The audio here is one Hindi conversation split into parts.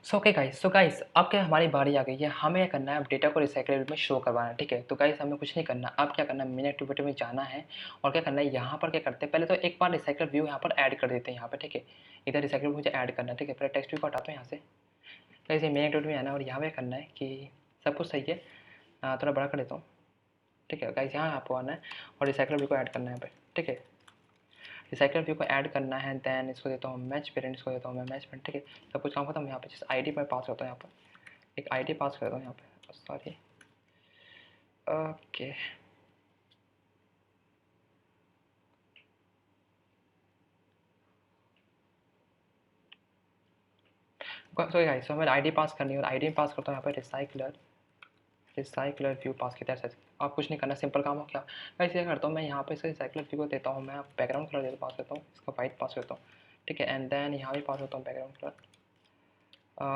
सो गाइस अब क्या हमारी बारी आ गई है। हमें क्या करना है, अब डेटा को रिसाइकलेबल में शो करवाना है। ठीक है, तो गाइस हमें कुछ नहीं करना। अब क्या करना है, मेन एक्टिविटी में जाना है और क्या करना है, यहाँ पर क्या करते हैं, पहले तो एक बार रिसाइकल व्यू यहाँ पर ऐड कर देते हैं यहाँ पे। ठीक है, इधर रिसाइकल मुझे ऐड करना है। ठीक है, पहले टेक्स्ट व्यू को हटाता हूँ यहाँ से। गाइस ये मेन एक्टिविटी में आना है और यहाँ पे करना है कि सब कुछ सही है। थोड़ा बड़ा कर देता हूँ। ठीक है गाइस, यहाँ आपको आना है और रिसाइकल व्यू को ऐड करना है यहाँ पे। ठीक है, रिसाइकल व्यू को ऐड करना है। देन इसको देता हूँ मैच पेरेंट, इसको देता हूँ मैं मैच पेरेंट। ठीक है, सब कुछ काम खत्म। यहाँ पे जिस आईडी में पास करता हूँ, यहाँ पर एक आईडी पास करता हूँ यहाँ पे। सॉरी, ओके सॉरी गाइस, तो हमें आईडी पास करनी है और आईडी पास करता हूँ यहाँ पे रिसाइकलर व्यू पास की तरह से। आप कुछ नहीं करना, सिंपल काम हो क्या। गाइस ये करता हूँ मैं यहाँ पे इसका रिसाइकलर व्यू को देता हूँ मैं बैकग्राउंड कलर देता पास करता हूँ, इसका वाइट पास करता हूँ। ठीक है, एंड देन यहाँ भी पास करता हूँ बैकग्राउंड कलर,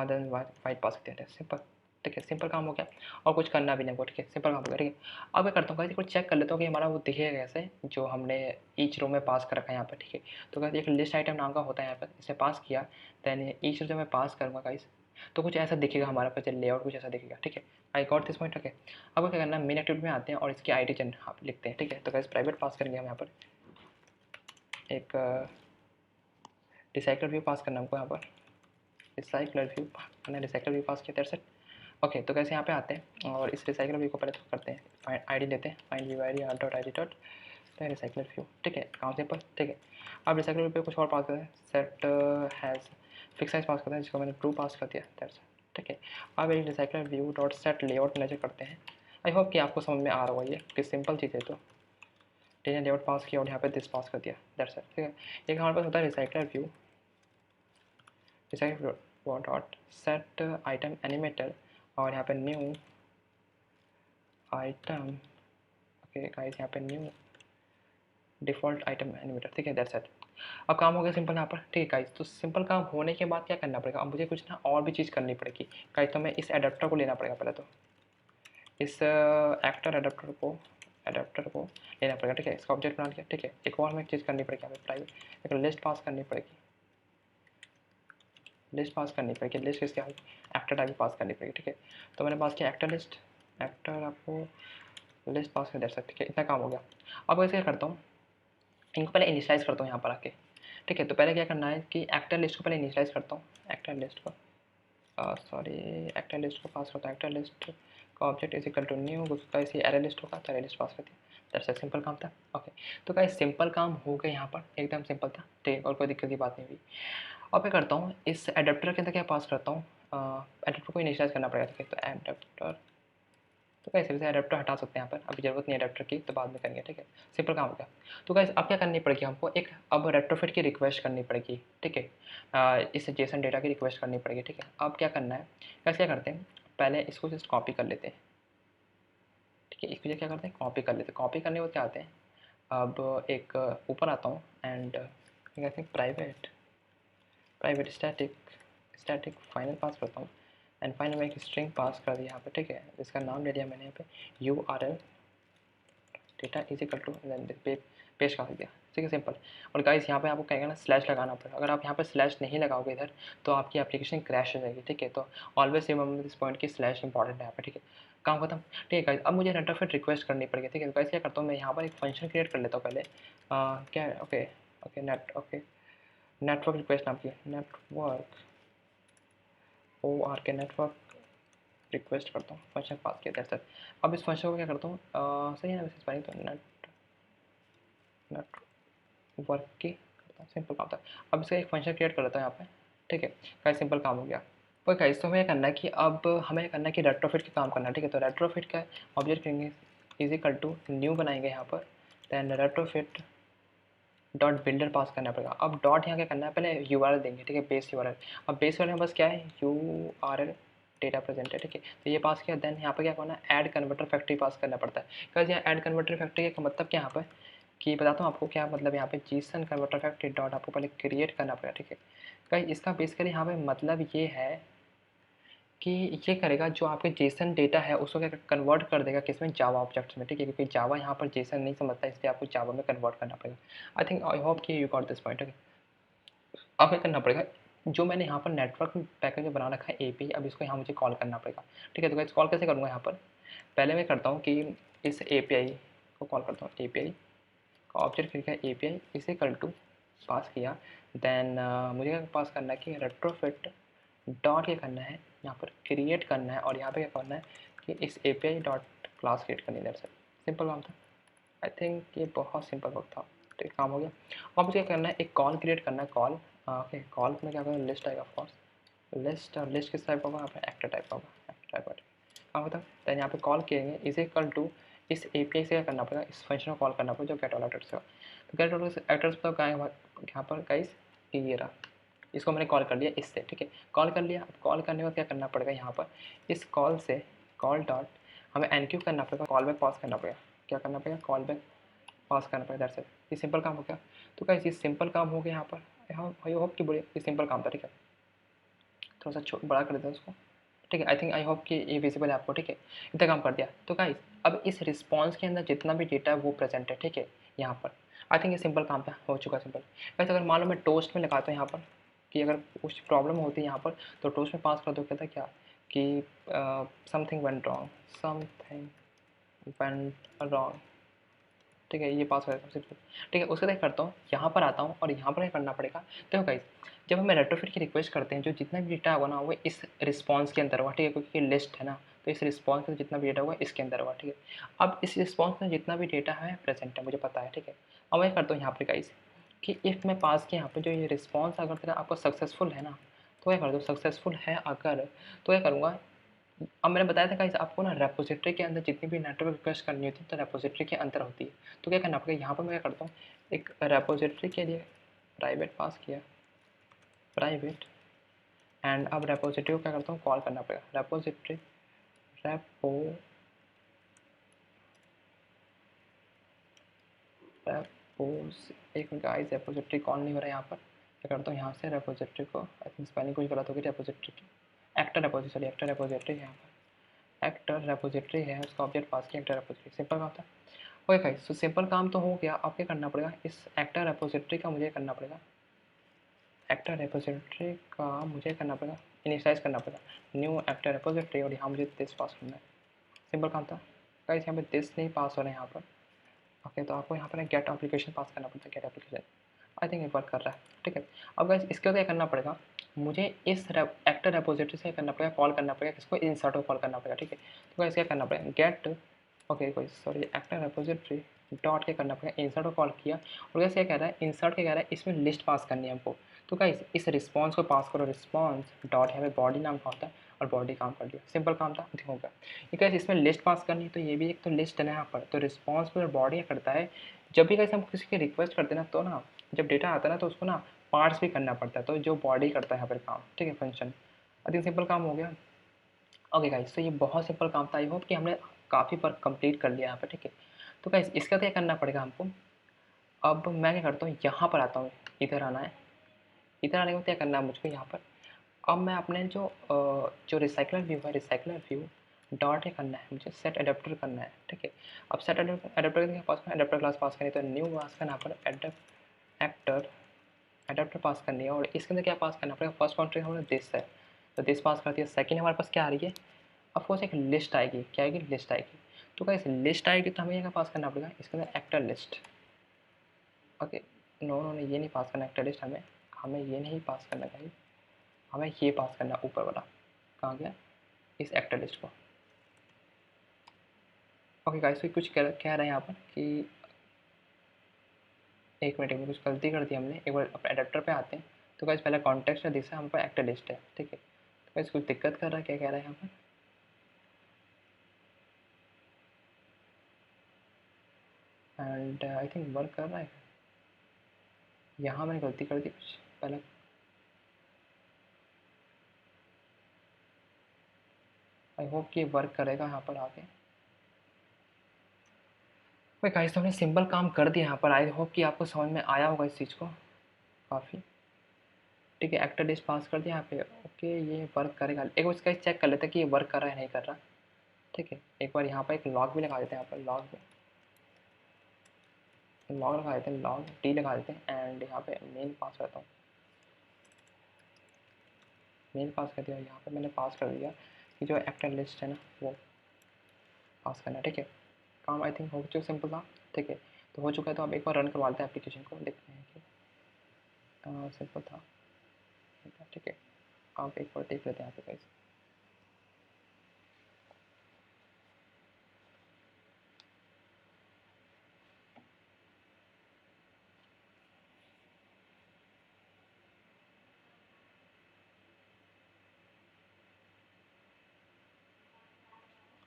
देन वाइट पास करते हैं, सिंपल। ठीक है, सिंपल काम हो गया और कुछ करना भी नहीं हमको। ठीक है, सिंपल काम हो गया। ठीक है, अब क्या करता हूँ गाइस, कुछ चेक कर लेता हूँ कि हमारा वो दिखेगा कैसे जो हमने ईच रो में पास कर रखा है यहाँ पर। ठीक है, तो गाइस एक लिस्ट आइटम नाम का होता है यहाँ पर, इसे पास किया। देन ईच रो जब मैं पास करूँगा गाइस, तो कुछ ऐसा दिखेगा हमारा पास लेआउट, कुछ ऐसा दिखेगा। ठीक है, I got this point. Okay, अब क्या करना है, मेन एक्टिविटी में आते हैं और इसकी आईडी लिखते हैं। ठीक है, तो गाइस प्राइवेट पास करेंगे हम यहाँ पर एक रिसाइकलर व्यू पास करना हमको यहाँ पर। रिसाइकलर व्यू मैंने रिसाइकलर व्यू पास किया तेरे से। ओके, तो कैसे यहाँ पे आते हैं और इस रिसाइकलर व्यू को पहले तो करते हैं, फाइंड आईडी लेते हैं, find view ID dot I D dot recycler view. ठीक है, काम सिंपल। ठीक है, अब रिसाइकलर व्यू पे कुछ और पास करते हैं, सेट हैज़ फिक्स साइज पास करते हैं जिसको मैंने ट्रू पास कर दिया दैट्स। ठीक है, अब एक recycler view dot set layout manager करते हैं। आई होप कि आपको समझ में आ रहा होगा ये कि सिंपल चीज़ है। तो ठीक है, लेआउट पास किया और यहाँ पे दिस पास कर दिया दैट्स इट। ठीक है, एक हमारे पास होता है recycler view, recycler dot set item animator और यहाँ पे न्यू आइटम। ओके गाइस, यहाँ पे न्यू डिफ़ॉल्ट आइटम एनिमेटर। ठीक है, दैट्स इट। अब काम हो गया सिंपल यहाँ पर। ठीक है गाइस, तो सिंपल काम होने के बाद क्या करना पड़ेगा, अब मुझे कुछ ना और भी चीज़ करनी पड़ेगी गाइस। तो मैं इस एडाप्टर को लेना पड़ेगा पहले तो, इस एक्टर एडाप्टर को लेना पड़ेगा। ठीक है, इसका ऑब्जेक्ट बना लिया। ठीक है, एक और हमें चीज़ करनी पड़ेगी, हमें प्राइवेट एक लिस्ट पास करनी पड़ेगी। लिस्ट किसके आगे, एक्टर टाइप पास करनी पड़ेगी। ठीक है, तो मैंने पास किया एक्टर लिस्ट, एक्टर आपको लिस्ट पास कर दे सकते। ठीक है, इतना काम हो गया। अब ऐसे क्या करता हूँ, इनको पहले इनिशियलाइज़ करता हूँ यहाँ पर आके। ठीक है, तो पहले क्या करना है कि एक्टर लिस्ट को पहले इनिशियलाइज़ करता हूँ, एक्टर लिस्ट को एक्टर लिस्ट को पास करता हूँ। एक्टर लिस्ट का object is equal to new, उसका इसी एरे लिस्ट होगा तो एरे लिस्ट पास कर दिया। दैट्स सिंपल काम था। ओके, तो गाइस सिंपल काम हो गया यहाँ पर, एकदम सिंपल था। ठीक है, और कोई दिक्कत की बात नहीं हुई। अब मैं करता हूँ इस एडेप्टर के अंदर क्या पास करता हूँ, एडेप्टर को इनिशियलाइज़ करना पड़ेगा। ठीक है, तो एडेप्टर, तो कैसे वैसे एडेप्टर हटा सकते हैं यहाँ पर, अभी ज़रूरत नहीं एडेप्टर की, तो बाद में करेंगे। ठीक है, सिंपल काम हो गया। तो गाइस अब क्या करनी पड़ेगी हमको, एक अब रेट्रोफिट की रिक्वेस्ट करनी पड़ेगी। ठीक है, इस जेसन डेटा की रिक्वेस्ट करनी पड़ेगी। ठीक है, अब क्या करना है गाइस, क्या करते हैं पहले इसको जस्ट कॉपी कर लेते हैं। ठीक है, इसको क्या करते हैं, कॉपी कर लेते हैं। कॉपी करने को क्या आते हैं, अब एक ऊपर आता हूँ and I think private static final pass करता हूँ एंड फाइनल में एक स्ट्रिंग पास कर दिया यहाँ पे। ठीक है, इसका नाम ले लिया मैंने यहाँ पे URL data is equal to page कर दिया। ठीक है, सिंपल। और गाइस यहाँ पे आपको कहेगा ना स्लैश लगाना पड़ेगा, अगर आप यहाँ पे स्लैश नहीं लगाओगे इधर तो आपकी एप्लीकेशन क्रैश हो जाएगी। ठीक है, तो ऑलवेज रिमेंबर दिस पॉइंट की स्लैश इंपॉर्टेंट है यहाँ पे। ठीक है, काम खत्म। ठीक है गाइस, अब मुझे रेट्रोफिट रिक्वेस्ट करनी पड़ेगी। ठीक है, गाइस क्या करता हूँ मैं यहाँ पर एक फंक्शन क्रिएट कर लेता हूँ पहले। क्या है, ओके नेटवर्क रिक्वेस्ट नाम की, नेटवर्क ORK नेटवर्क रिक्वेस्ट करता हूँ, फंक्शन पास किया दैट्स इट। अब इस फंक्शन को क्या करता हूँ, सही है ना वैसे स्पेलिंग, तो नेटवर्क की करता हूँ, सिंपल काम था। अब इसका एक फंक्शन क्रिएट कर लेता हूँ यहाँ पे। ठीक है गाइस, सिंपल काम हो गया। और गाइस तो हमें करना है कि अब हमें करना है कि रेट्रोफिट का काम करना है। ठीक है, तो रेट्रोफिट का ऑब्जेक्ट करेंगे इज इक्वल टू न्यू बनाएंगे यहाँ पर, देन रेट्रोफिट डॉट बिल्डर पास करना पड़ेगा। अब डॉट यहाँ क्या करना है, पहले URL देंगे। ठीक है, बेस URL। अब बेस URL में बस क्या है, URL डेटा प्रेजेंट है। ठीक है, तो ये पास किया। देन यहाँ पर क्या करना है, ऐड कन्वर्टर फैक्ट्री पास करना पड़ता है। कैसे यहाँ ऐड कन्वर्टर फैक्ट्री का मतलब क्या यहाँ पर कि बताता हूँ आपको क्या मतलब, यहाँ पे जीसन कन्वर्टर फैक्ट्री डॉट आपको पहले क्रिएट करना पड़ेगा। ठीक है गाइस, इसका बेसिकली यहाँ पे मतलब ये है कि ये करेगा जो आपके जेसन डेटा है उसको क्या कन्वर्ट कर देगा किसमें, जावा ऑब्जेक्ट्स में। ठीक है, क्योंकि जावा यहाँ पर जेसन नहीं समझता, इसलिए आपको जावा में कन्वर्ट करना पड़ेगा। आई होप कि you got this point. Okay, अब क्या करना पड़ेगा, जो मैंने यहाँ पर नेटवर्क पैकेज में बना रखा है एपीआई, अब इसको यहाँ मुझे कॉल करना पड़ेगा। ठीक है, तो गाइस कॉल कैसे करूँगा यहाँ पर, पहले मैं करता हूँ कि इस एपीआई को कॉल करता हूँ, एपीआई का ऑब्जेक्ट क्रिएट किया, एपीआई इसे इक्वल टू पास किया, देन मुझे क्या पास करना है कि रेट्रोफिट डॉट क्या करना है यहाँ पर क्रिएट करना है, और यहाँ पे क्या करना है कि इस एपीआई डॉट क्लास क्रिएट करनी है। सिंपल काम था, आई थिंक ये बहुत सिंपल वर्क था। ठीक, काम हो गया। अब मुझे क्या करना है, एक कॉल क्रिएट करना है, कॉल ओके, कॉल में क्या करना, लिस्ट आएगा ऑफकोर्स, लिस्ट, और लिस्ट किस टाइप का होगा, यहाँ पे एक्टर टाइप का होगा, एक्टर टाइप का। काम होता है, देन यहाँ पे कॉल किएंगे इज इक्वल टू इस एपीआई से क्या करना पड़ेगा, इस फंक्शन को कॉल करना पड़ेगा जो गेट ऑल एड्रेस का। तो गेट ऑल एड्रेस मतलब क्या है यहाँ पर गाइस, ये रहा, इसको मैंने कॉल कर लिया इससे। ठीक है, कॉल कर लिया। अब कॉल करने के बाद क्या करना पड़ेगा, यहाँ पर इस कॉल से कॉल डॉट हमें एनक्यू करना पड़ेगा, कॉल बैक पास करना पड़ेगा। क्या करना पड़ेगा, कॉल बैक पास करना पड़ेगा, दैट्स इट। ये सिंपल काम हो गया। तो गाइस ये सिंपल काम हो गया यहाँ पर, आई होप कि बड़े ये सिंपल काम था। ठीक है, थोड़ा सा बड़ा कर देते हैं उसको। ठीक है, आई थिंक आई होप कि ये विजिबल है आपको। ठीक है, इतना काम कर दिया। तो गाइस अब इस रिस्पॉन्स के अंदर जितना भी डेटा है वो प्रेजेंट है। ठीक है, यहाँ पर आई थिंक ये सिंपल काम था, हो चुका सिंपल। वैसे अगर मान लो मैं टोस्ट में लगाता हूँ यहाँ पर कि अगर कुछ प्रॉब्लम होती है यहाँ पर, तो टोस्ट में पास कर दो, कहता क्या कि something went wrong, something went wrong. ठीक है, ये पास हो जाता है सिंपल। ठीक है, उसके बाद करता हूँ, यहाँ पर आता हूँ और यहाँ पर क्या करना पड़ेगा। देखो गाइस, जब हमें रेट्रोफिट की रिक्वेस्ट करते हैं, जो जितना भी डेटा होगा ना वो इस रिस्पॉन्स के अंदर होगा। ठीक है, क्योंकि लिस्ट है ना, तो इस रिस्पॉन्स में जितना भी डेटा होगा इसके अंदर होगा। ठीक है, अब इस रिस्पॉन्स में जितना भी डेटा है प्रेजेंट है, मुझे पता है। ठीक है, अब मैं करता हूँ यहाँ पर गाइस कि इफ़ मैं पास किया यहाँ पर जो ये रिस्पॉन्स अगर तेरा आपका सक्सेसफुल है ना, तो क्या कर दो, सक्सेसफुल है अगर, तो क्या करूँगा, अब मैंने बताया था गाइस आपको ना रेपॉजिटरी के अंदर जितनी भी नेटवर्क रिक्वेस्ट करनी होती है तो रेपॉजिटरी के अंदर होती है। तो क्या करना पड़ेगा, यहाँ पर मैं क्या करता हूँ, एक रेपॉजिटरी के लिए प्राइवेट पास किया, प्राइवेट, एंड अब रेपॉजिटरी को क्या करता हूँ, कॉल करना पड़ेगा, रेपॉजिटरी रेपो रेपोज, एक मिनट गाइस, रेपॉजिटरी कॉल नहीं हो रहा है यहाँ पर। क्या करता हूँ, यहाँ से रेपॉजिटरी को, आई थिंक स्पेलिंग कुछ गलत होगी, रेपॉजिटरी की actor repository, sorry actor repository है यहाँ पर, एक्टर रेपॉजिटरी है, उसका ऑब्जेक्ट पास किया एक्टर रेपॉजिटरी, सिंपल बात है। ओके गाइस, तो सिंपल काम तो हो गया। अब क्या करना पड़ेगा, इस एक्टर रेपोजिटरी का मुझे करना पड़ेगा, एक्टर रेपोजिटरी का मुझे करना पड़ेगा, इनिशियलाइज करना पड़ेगा न्यू एक्टर रेपोजिटरी, और यहाँ मुझे दिस पास करना है। सिंपल काम था गाइस, यहाँ पे दिस नहीं पास हो रहा है यहाँ पर। ओके, तो आपको यहाँ पर गेट एप्लीकेशन पास करना पड़ता है, गेट एप्लीकेशन, आई थिंक ये वर्क कर रहा है। ठीक है, अब गाइस इसके बाद क्या करना पड़ेगा, मुझे इस एक्टर रेपोजिटरी से करना पड़ेगा, कॉल करना पड़ेगा, किसको, इंसर्ट को कॉल करना पड़ेगा। ठीक है, तो गाइस क्या करना पड़ेगा, गेट, ओके कोई सॉरी, एक्टर रेपोजिटरी डॉट के करना पड़ेगा, इंसर्ट को कॉल किया, और कैसे कह रहा है, इंसर्ट के कह रहा है इसमें लिस्ट पास करनी है हमको। तो गाइस इस रिस्पॉन्स को पास करो, रिस्पॉन्स डॉट यहाँ पे बॉडी नाम का होता है, और बॉडी काम कर दिया, सिंपल काम था, ठीक होगा। ये गाइस इसमें लिस्ट पास करनी है, तो ये भी एक तो लिस्ट है ना यहाँ पर, तो रिस्पॉन्स पर बॉडी करता है। जब भी गाइस हम किसी की रिक्वेस्ट करते हैं ना, तो ना जब डेटा आता है ना तो उसको ना पार्ट्स भी करना पड़ता है, तो जो बॉडी करता है यहाँ पर काम। ठीक है, फंक्शन, आई थिंक सिंपल काम हो गया। ओके गाइस, तो ये बहुत सिंपल काम था, आई होप कि हमने काफ़ी वर्क कंप्लीट कर लिया यहाँ पे। ठीक है, तो गाइस इसका क्या करना पड़ेगा हमको, अब मैं क्या करता हूँ, यहाँ पर आता हूँ, इधर आना है, इधर आने के बाद क्या करना है मुझको यहाँ पर, अब मैं अपने जो रिसाइकलर व्यू है, रिसाइकलर व्यू डॉट है करना है, मुझे सेट एडेप्टर करना है। ठीक है, अब सेट एडेप्टर के पास करना, एडेप्टर क्लास पास करनी, तो न्यू पास करना पर एक्टर एडेप्टर पास करनी है, और इसके अंदर क्या पास करना पड़ेगा, फर्स्ट काउंट्री हमारे दिस है, तो दिस पास कर दिया। सेकंड हमारे पास क्या आ रही है, ऑफकोर्स एक लिस्ट आएगी, क्या आएगी, लिस्ट आएगी। तो क्या लिस्ट आएगी तो हमें यहाँ पास करना पड़ेगा, इसके अंदर actor list. Okay, no no ये नहीं पास करना एक्टर लिस्ट, हमें हमें ये नहीं पास करना चाहिए, हमें ये पास करना ऊपर वाला, कहाँ गया, इस एक्टर लिस्ट को। ओके गाइस, कुछ कह रहे हैं यहाँ पर कि एक मिनट में कुछ गलती कर दी हमने, एक बार अपने एडेप्टर पे आते हैं। तो गाइस पहले कॉन्टेक्स्ट है, दिस है, हम पर एक्टर लिस्ट है। ठीक है, तो गाइस कुछ दिक्कत कर रहा है, क्या कह रहा है यहाँ पर, एंड आई थिंक वर्क कर रहा है। यहाँ मैंने गलती कर दी कुछ पहले, आई होप कि वर्क करेगा यहाँ पर आगे। भाई गाइस, तो हमने सिंपल काम कर दिया यहाँ पर, आई होप कि आपको समझ में आया होगा इस चीज़ को काफ़ी। ठीक है, एक्टर लिस्ट पास कर दिया यहाँ पे, ओके ये वर्क करेगा। एक बार इसका चेक कर लेते हैं कि ये वर्क कर रहा है नहीं कर रहा। ठीक है, एक बार यहाँ पर एक लॉग भी लगा देते हैं, यहाँ पर लॉग लॉग लगा देते हैं, लॉग टी लगा देते हैं, एंड यहाँ पे मेन पास करता हूँ। मेल पास कर दिया, यहाँ पे मैंने पास कर दिया कि जो एक्टर लिस्ट है ना वो पास करना है, ठीक है। काम आई थिंक हो चुका, सिंपल था, ठीक है। तो हो चुका है, तो आप एक बार रन करवा लेते हैं एप्लीकेशन को, देखते हैं कि सिंपल था, ठीक है। आप एक बार देख लेते हैं यहाँ पे गाइस।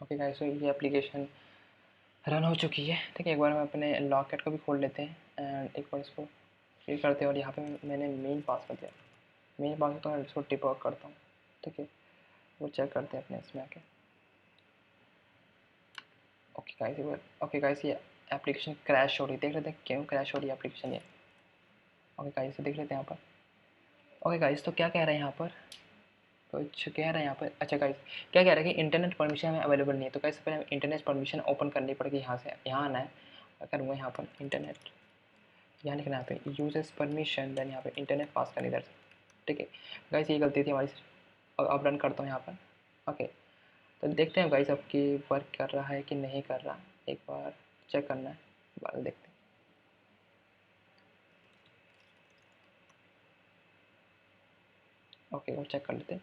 ओके गाइस, तो ये एप्लीकेशन रन हो चुकी है, ठीक है। एक बार हम अपने लॉकेट को भी खोल लेते हैं एंड एक बार इसको क्लिक करते हैं, और यहाँ पे मैंने मेन पास कर दिया। मेन पास तो इसको डिबग करता हूँ, ठीक है। वो चेक करते हैं अपने इसमें आके। ओके गाइस, ओके गाइस, ये एप्लीकेशन क्रैश हो रही है, देख लेते हैं क्यों क्रैश हो रही है एप्लीकेशन ये। ओके गाइस, देख लेते हैं यहाँ पर। ओके गाइस, तो क्या कह रहे हैं यहाँ पर, कुछ कह रहे हैं यहाँ पर। अच्छा गाइस, क्या कह रहे हैं कि इंटरनेट परमिशन हमें अवेलेबल नहीं है। तो कैसे पहले हमें इंटरनेट परमिशन ओपन करनी पड़ेगी, यहाँ से यहाँ आना है। अगर वो यहाँ पर इंटरनेट, यहाँ लिखना है यहाँ पे यूजर्स परमिशन, देन यहाँ पे इंटरनेट पास करनी इधर से, ठीक है। गाइस, ये गलती थी हमारी, अब रन करता हूँ यहाँ पर। ओके, तो देखते हैं गाइस अब कि वर्क कर रहा है कि नहीं कर रहा, एक बार चेक करना है, बाद में देखते हैं। ओके, वो चेक कर लेते हैं।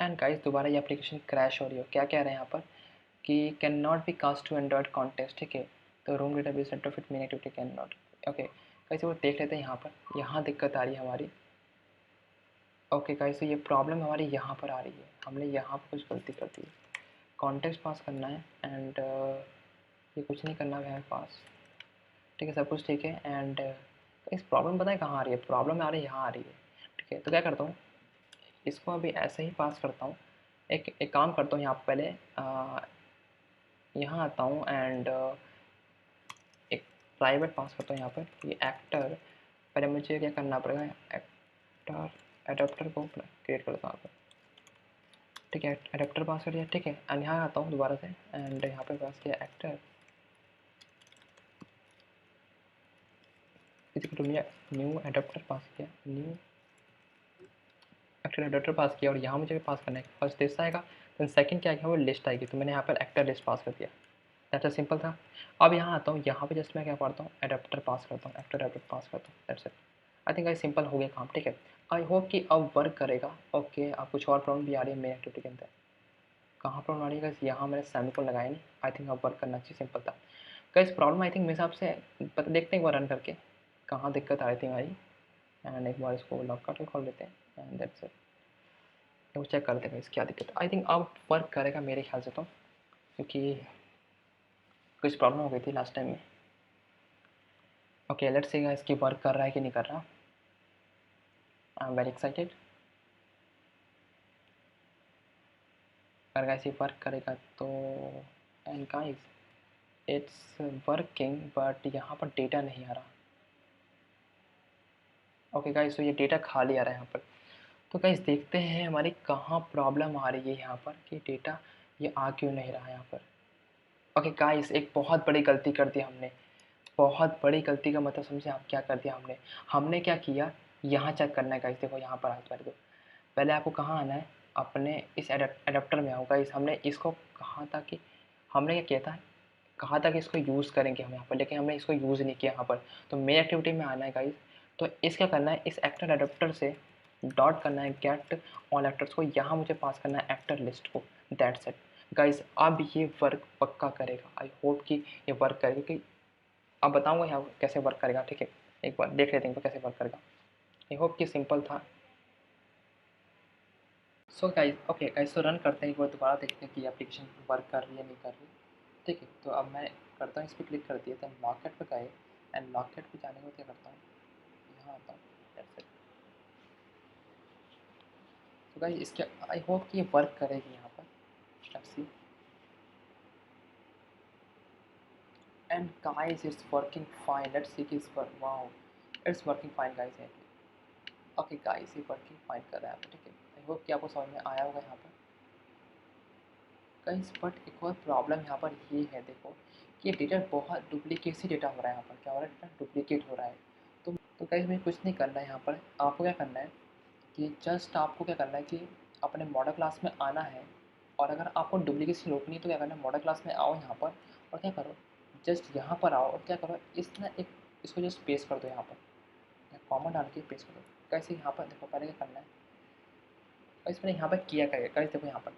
एंड गाइस, दोबारा ये एप्लीकेशन क्रैश हो रही हो। क्या कह रहे हैं यहाँ पर कि can not be cast to Android context, ठीक है। तो room database set of it main activity can not. Okay guys, वो देख लेते हैं यहाँ पर, यहाँ दिक्कत आ रही है हमारी। ओके गाइस, तो ये प्रॉब्लम हमारी यहाँ पर आ रही है, हमने यहाँ पर कुछ गलती कर दी है। कॉन्टेक्स्ट पास करना है एंड ये कुछ नहीं करना है पास, ठीक है, सब कुछ ठीक है। एंड इस प्रॉब्लम पता है कहाँ आ रही है, प्रॉब्लम आ रही है यहाँ आ रही है, ठीक है। तो क्या करता हूँ, इसको अभी ऐसे ही पास करता हूँ। एक काम करता हूँ, यहाँ पर पहले यहाँ आता हूँ एंड एक प्राइवेट पास करता हूँ यहाँ पर। ये एक्टर, पहले मुझे क्या करना पड़ेगा, एक्टर एडाप्टर को क्रिएट करता हूँ यहाँ पर, ठीक है। एडाप्टर पास कर दिया, ठीक है। एंड यहाँ आता हूँ दोबारा से एंड यहाँ पे पास किया एक्टर, न्यू एडाप्टर पास किया, न्यू एक्टर एडाप्टर पास किया, और यहाँ मुझे पास करना है। फर्स्ट लिस्ट आएगा, देन सेकंड क्या आएगा, वो लिस्ट आएगी। तो मैंने यहाँ पर एक्टर लिस्ट पास कर दिया, दैट्स सिंपल था। अब यहाँ आता हूँ, यहाँ पे जस्ट मैं क्या पढ़ता हूँ, एडाप्टर पास करता हूँ, एक्टर एडाप्टर पास करता हूँ, that's it. I think guys simple हो गया काम, ठीक है। आई होप कि अब वर्क करेगा। ओके, अब कुछ और प्रॉब्लम भी आ रही है मेरी एक्टिविटी के अंदर। कहाँ प्रॉब्लम आ रही है गाइस, यहाँ मैंने सेमीकोलन लगाया नहीं। आई थिंक अब वर्क करना चाहिए, सिंपल था गाइस। प्रॉब्लम आई थिंक मेरे हिसाब से देखते हैं एक बार रन करके कहाँ दिक्कत आ रही थी हमारी। एंड एक बार इसको लॉक करके खोल लेते हैं एंड दैट्स इट। तो चेक करते हैं गाइस क्या दिक्कत है। आई थिंक अब वर्क करेगा मेरे ख्याल से, तो क्योंकि कुछ प्रॉब्लम हो गई थी लास्ट टाइम में। ओके, लेट्स सी गाइस कि वर्क कर रहा है कि नहीं कर रहा। I am very excited. अगर गाइस ये वर्क करेगा तो, and guys it's working, but यहाँ पर डेटा नहीं आ रहा। ओके गाइस, तो ये डेटा खाली आ रहा है यहाँ पर। तो गाइस देखते हैं हमारी कहाँ प्रॉब्लम आ रही है यहाँ पर कि डेटा ये आ क्यों नहीं रहा है यहाँ पर। ओके गाइस, एक बहुत बड़ी गलती कर दी हमने। बहुत बड़ी गलती का मतलब समझे आप, क्या कर दिया हमने। हमने क्या किया, यहाँ चेक करना है गाइस, देखो यहाँ पर आता है। पहले आपको कहाँ आना है, अपने इस एडाप्टर में आओ गाइस। हमने इसको कहा था कि, हमने क्या किया था, कहा था कि इसको यूज़ करेंगे हम यहाँ पर, लेकिन हमने इसको यूज़ नहीं किया यहाँ पर। तो मेन एक्टिविटी में आना है गाइस। तो इस क्या करना है, इस एक्टर एडाप्टर से डॉट करना है गेट ऑल एक्टर्स को, यहाँ मुझे पास करना है एक्टर लिस्ट को, दैट्स इट गाइस। अब ये वर्क पक्का करेगा, आई होप कि ये वर्क करेगा, क्योंकि अब बताऊँगा यहाँ कैसे वर्क करेगा, ठीक है। एक बार देख लेते हैं तो कैसे वर्क करेगा। आई होप कि सिंपल था। सो गाइस, ओके गाइस, तो रन करते हैं एक बार, दोबारा देखते हैं कि एप्लीकेशन वर्क कर रही है नहीं कर रही, ठीक है। तो अब मैं करता हूँ, इस पर क्लिक कर दिया था, लॉकेट पे गए एंड लॉकेट पे जाने को क्या करता हूँ, यहाँ आता हूँ, दैट्स इट। तो गाइस इसके, आई होप कि ये वर्क करेगी यहाँ पर, let's see. And guys it's working fine, let's see कि इस पर, wow it's working fine guys. Okay guys, ये वर्किंग फाइन कर रहा है, ठीक है। आई होप कि आपको समझ में आया होगा यहाँ पर गाइस। बट एक और प्रॉब्लम यहाँ पर ये है, देखो कि डेटा बहुत डुप्लीकेट से डेटा हो रहा है यहाँ पर, क्या हो रहा है, डेटा डुप्लीकेट हो रहा है। तो गाइस में कुछ नहीं करना है यहाँ पर, आपको क्या करना है कि जस्ट आपको क्या करना है कि अपने मॉडल क्लास में आना है, और अगर आपको डुप्लीकेशन रोकनी है तो क्या करना है, मॉडल क्लास में आओ यहाँ पर, और क्या करो, जस्ट यहाँ पर आओ और क्या करो, इस ना एक इसको जस्ट पेस्ट कर दो यहाँ पर, कॉमा डाल के पेस्ट कर दो। कैसे, यहाँ पर देखो पहले क्या करना है, गाइस मैंने यहाँ पर किया क्या है, गाइस देखो यहाँ पर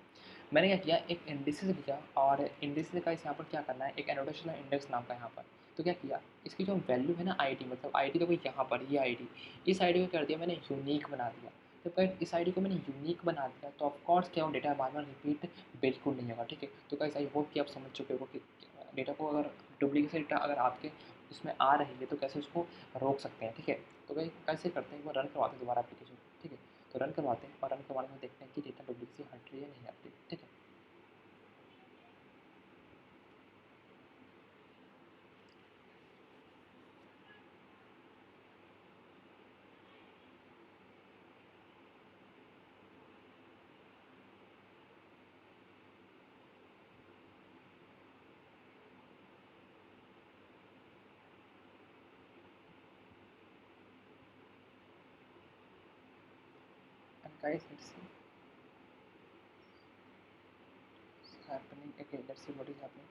मैंने क्या किया, एक इंडिसेस लिया, और इंडिसेस का यहाँ पर क्या करना है, एक एनोटेशन इंडेक्स नाम का यहाँ पर। तो क्या किया, इसकी जो वैल्यू है ना आईडी, मतलब आईडी देखो यहाँ पर, ये आईडी, इस आईडी को कर दिया मैंने यूनिक बना दिया। तो गाइस इस आईडी को मैंने यूनिक बना दिया तो ऑफकोर्स क्या हो, डेटा बार बार रिपीट बिल्कुल नहीं होगा, ठीक है। तो गाइस आई होप कि आप समझ चुके हो कि डेटा को अगर डुप्लीकेट डेटा अगर आपके इसमें आ रही है तो कैसे उसको रोक सकते हैं, ठीक है। तो गाइस कैसे करते हैं, वो रन करवाते हैं दोबारा एप्लीकेशन, ठीक है। तो रन करवाते हैं, और रन करवाने में देखते हैं कि डेटा डुप्लीकेसी हट रही है नहीं हट रही, ठीक है। And guys, it's happening. Okay, let's see what is happening.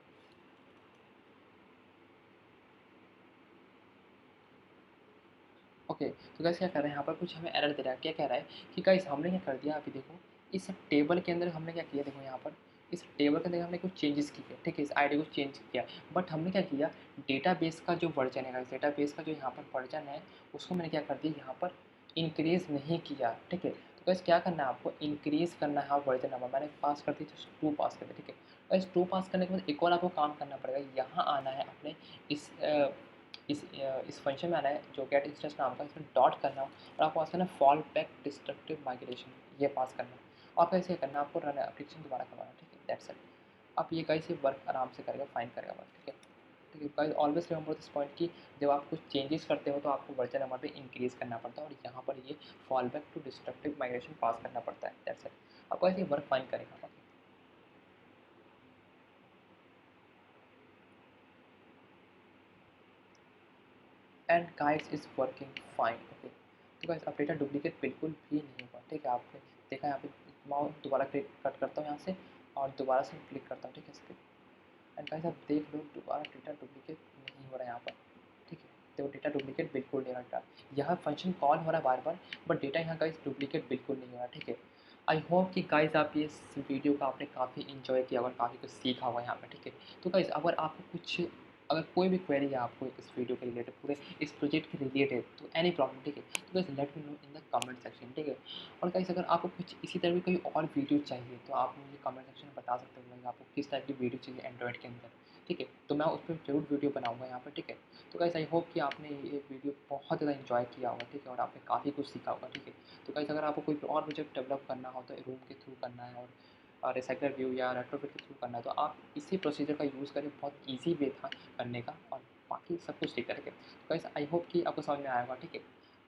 Okay, तो गाइस क्या कर रहे हैं यहाँ पर, कुछ हमें एरर दे रहा है। क्या कह रहा है कि गाइस हमने क्या कर दिया, अभी देखो इस टेबल के अंदर हमने क्या किया, देखो यहाँ पर इस टेबल के अंदर हमने कुछ चेंजेस किए, ठीक है, इस आईडी को चेंज किया। बट हमने क्या किया, डेटाबेस का जो वर्जन है, डेटाबेस का जो यहाँ पर वर्जन है उसको मैंने क्या कर दिया, यहाँ पर इंक्रीज़ नहीं किया, ठीक है। तो गाइस क्या करना है, आपको इंक्रीज़ करना है वर्जन नंबर, मैंने पास कर दी, जस्ट 2 पास कर दिया, ठीक है। गाइस 2 पास करने के बाद एक और आपको काम करना पड़ेगा, यहाँ आना है अपने इस इस फंक्शन में आना है जो गेट इंस्टेंस नाम का, इसमें डॉट करना है, और आपको पास करना है फॉल बैक डिस्ट्रक्टिव माइग्रेशन, ये पास करना है। और कैसे करना है, आपको रन एप्लीकेशन दोबारा करवाना है, ठीक है, दैट्स इट। आप ये गाइस ये वर्क आराम से करेगा, फाइन करेगा वर्क, ठीक है। ठीक है guys, always remember this point कि जब आप कुछ चेंजेस करते हो तो आपको वर्जन नंबर पे इंक्रीज करना पड़ता है, और यहाँ पर ये fall back to destructive migration pass करना पड़ता है, दैट्स इट। आपको ऐसे वर्क फाइन करेगा। And guys is working fine, okay. तो गाइस अब डेटा डुप्लीकेट बिल्कुल भी नहीं हुआ, ठीक है। आपने देखा यहाँ पे, माउस दोबारा क्लिक कट करता हूँ यहाँ से, और दोबारा से क्लिक करता हूँ, ठीक है, इस पर। एंड गाइस आप देख लो, दोबारा डेटा डुप्लीकेट नहीं हो रहा है यहाँ पर, ठीक है। देखो डेटा डुप्लीकेट बिल्कुल नहीं हो रहा, यहाँ फंक्शन कॉल हो रहा है बार बार, बट डेटा यहाँ गाइस डुप्लीकेट बिल्कुल नहीं हो रहा, ठीक है। आई होप कि गाइस आप ये वीडियो का आपने काफ़ी इन्जॉय किया और काफ़ी कुछ सीखा हुआ यहाँ पे, ठीक है। तो गाइस अगर आपको कुछ, अगर कोई भी क्वेरी है आपको इस वीडियो के रिलेटेड, पूरे इस प्रोजेक्ट के रिलेटेड, तो एनी प्रॉब्लम, ठीक है, तो guys let me know in the comment section, ठीक है। और गाइस अगर आपको कुछ इसी तरह की कोई और वीडियो चाहिए तो आप मुझे कमेंट सेक्शन में बता सकते हो कि आपको किस टाइप की वीडियो चाहिए एंड्रॉइड के अंदर, ठीक है। तो मैं उस पर जरूर वीडियो बनाऊंगा यहाँ पर, ठीक है। तो गाइस आई होप कि आपने ये वीडियो बहुत ज़्यादा इन्जॉय किया होगा, ठीक है, और आपने काफ़ी कुछ सीखा होगा, ठीक है। तो गाइस अगर आपको कोई और प्रोजेक्ट डेवलप करना हो तो रूम के थ्रू करना है, और रिसाइकलर व्यू या रेट्रोफिट के थ्रू करना है, तो आप इसी प्रोसीजर का यूज़ करें, बहुत ईजी वे था करने का, और बाकी सब कुछ ठीक करके। तो गाइस आई होप कि आपको समझ में आया होगा, ठीक है।